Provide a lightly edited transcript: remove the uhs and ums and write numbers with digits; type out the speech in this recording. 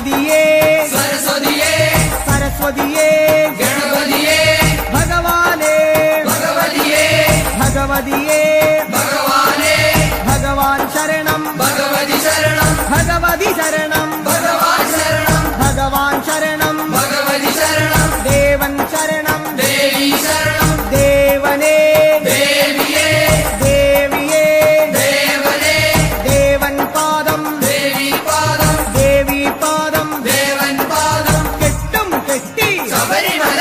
ഗണപതിയേ സരസ്വതിയേ സരസ്വതിയേ ഗണപതിയേ ഭഗവാനേ ഭഗവതിയേ ഭഗവതിയേ ഭഗവാനേ ഭഗവാൻ ശരണം ഭഗവതി ശരണം ഭഗവതി ശരണം ഭഗവാൻ ശരണം ഭഗവാൻ ശരണം ഭഗവതി ശരണം ദേവൻ ശരണം ദേവി ശരണം ദേവനേ ദേവിയേ ദേവിയേ ദേവനേ ദേവൻ പാദം ദേവി പാദം ദേവി പാദം ദേവൻ പാദം കെട്ടും കെട്ടി ശബരിമല